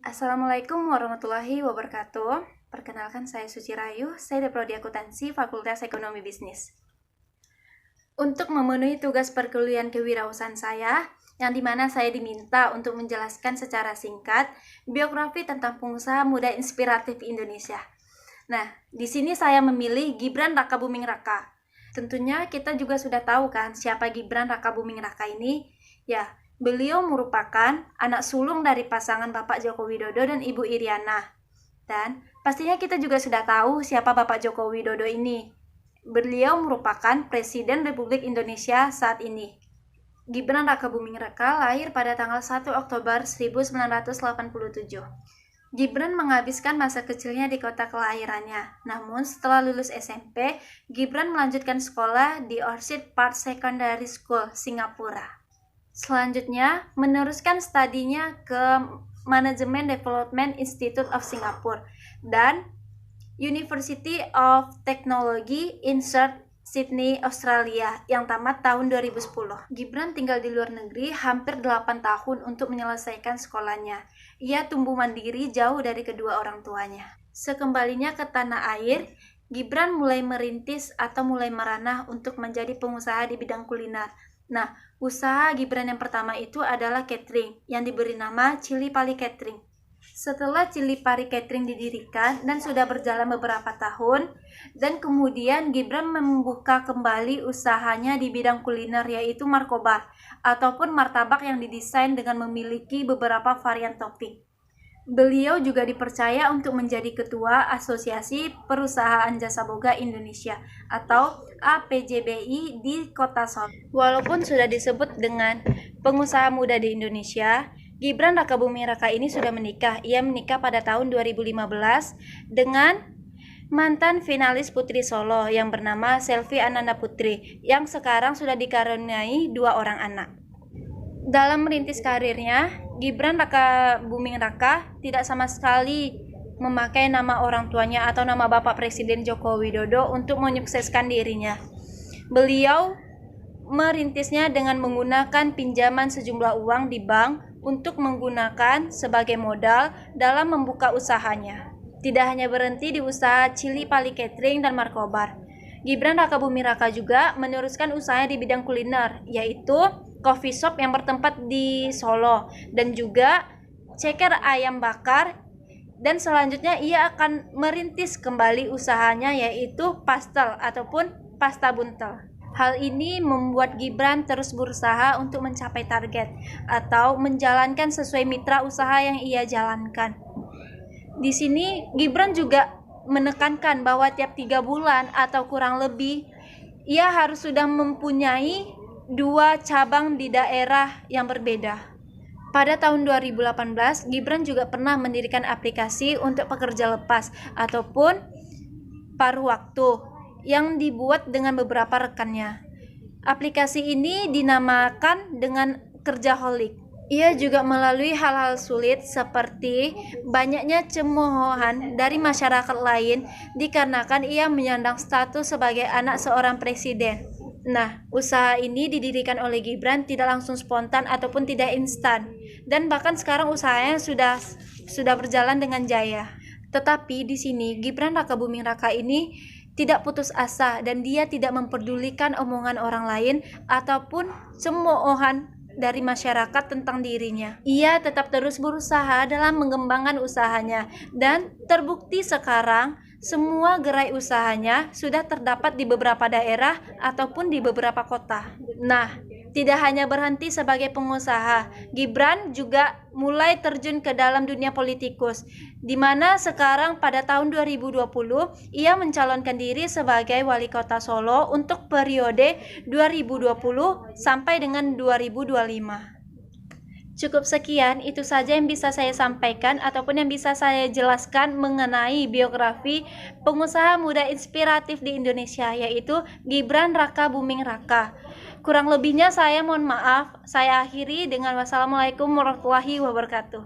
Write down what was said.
Assalamualaikum warahmatullahi wabarakatuh. Perkenalkan, saya Suci Rayu, saya dari Prodi Akuntansi Fakultas Ekonomi Bisnis. Untuk memenuhi tugas perkuliahan kewirausahaan saya, yang dimana saya diminta untuk menjelaskan secara singkat biografi tentang pengusaha muda inspiratif Indonesia. Nah, di sini saya memilih Gibran Rakabuming Raka. Tentunya kita juga sudah tahu kan siapa Gibran Rakabuming Raka ini? Ya, beliau merupakan anak sulung dari pasangan Bapak Joko Widodo dan Ibu Iriana. Dan pastinya kita juga sudah tahu siapa Bapak Joko Widodo ini. Beliau merupakan Presiden Republik Indonesia saat ini. Gibran Rakabuming Raka lahir pada tanggal 1 Oktober 1987. Gibran menghabiskan masa kecilnya di kota kelahirannya. Namun setelah lulus SMP, Gibran melanjutkan sekolah di Orchid Park Secondary School, Singapura. Selanjutnya, meneruskan studinya ke Management Development Institute of Singapore dan University of Technology in Sydney, Australia yang tamat tahun 2010. Gibran tinggal di luar negeri hampir 8 tahun untuk menyelesaikan sekolahnya. Ia tumbuh mandiri jauh dari kedua orang tuanya. Sekembalinya ke tanah air, Gibran mulai merintis atau mulai meranah untuk menjadi pengusaha di bidang kuliner. Nah, usaha Gibran yang pertama itu adalah catering yang diberi nama Cili Pari Catering. Setelah Cili Pari Catering didirikan dan sudah berjalan beberapa tahun, dan kemudian Gibran membuka kembali usahanya di bidang kuliner yaitu markobar ataupun martabak yang didesain dengan memiliki beberapa varian topping. Beliau juga dipercaya untuk menjadi Ketua Asosiasi Perusahaan Jasa Boga Indonesia atau APJBI di Kota Solo. Walaupun sudah disebut dengan pengusaha muda di Indonesia, Gibran Rakabuming Raka ini sudah menikah. Ia menikah pada tahun 2015 dengan mantan finalis Putri Solo yang bernama Selvi Ananda Putri yang sekarang sudah dikaruniai 2 orang anak. Dalam merintis karirnya, Gibran Rakabuming Raka tidak sama sekali memakai nama orang tuanya atau nama Bapak Presiden Joko Widodo untuk menyukseskan dirinya. Beliau merintisnya dengan menggunakan pinjaman sejumlah uang di bank untuk menggunakan sebagai modal dalam membuka usahanya. Tidak hanya berhenti di usaha Cili Pari Catering dan markobar, Gibran Rakabuming Raka juga meneruskan usahanya di bidang kuliner, yaitu coffee shop yang bertempat di Solo dan juga ceker ayam bakar, dan selanjutnya ia akan merintis kembali usahanya yaitu pastel ataupun pasta buntel. Hal ini membuat Gibran terus berusaha untuk mencapai target atau menjalankan sesuai mitra usaha yang ia jalankan. Di sini Gibran juga menekankan bahwa tiap 3 bulan atau kurang lebih ia harus sudah mempunyai 2 cabang di daerah yang berbeda. Pada tahun 2018, Gibran juga pernah mendirikan aplikasi untuk pekerja lepas ataupun paruh waktu yang dibuat dengan beberapa rekannya. Aplikasi ini dinamakan dengan Kerjaholic. Ia juga melalui hal-hal sulit seperti banyaknya cemoohan dari masyarakat lain dikarenakan ia menyandang status sebagai anak seorang presiden. Nah, usaha ini didirikan oleh Gibran tidak langsung spontan ataupun tidak instan, dan bahkan sekarang usahanya sudah berjalan dengan jaya. Tetapi di sini Gibran Rakabuming Raka ini tidak putus asa dan dia tidak memperdulikan omongan orang lain ataupun cemoohan dari masyarakat tentang dirinya. Ia tetap terus berusaha dalam mengembangkan usahanya dan terbukti sekarang semua gerai usahanya sudah terdapat di beberapa daerah ataupun di beberapa kota. Nah, tidak hanya berhenti sebagai pengusaha, Gibran juga mulai terjun ke dalam dunia politikus, di mana sekarang pada tahun 2020 ia mencalonkan diri sebagai wali kota Solo untuk periode 2020 sampai dengan 2025. Cukup sekian, itu saja yang bisa saya sampaikan ataupun yang bisa saya jelaskan mengenai biografi pengusaha muda inspiratif di Indonesia, yaitu Gibran Rakabuming Raka. Kurang lebihnya saya mohon maaf. Saya akhiri dengan wassalamualaikum warahmatullahi wabarakatuh.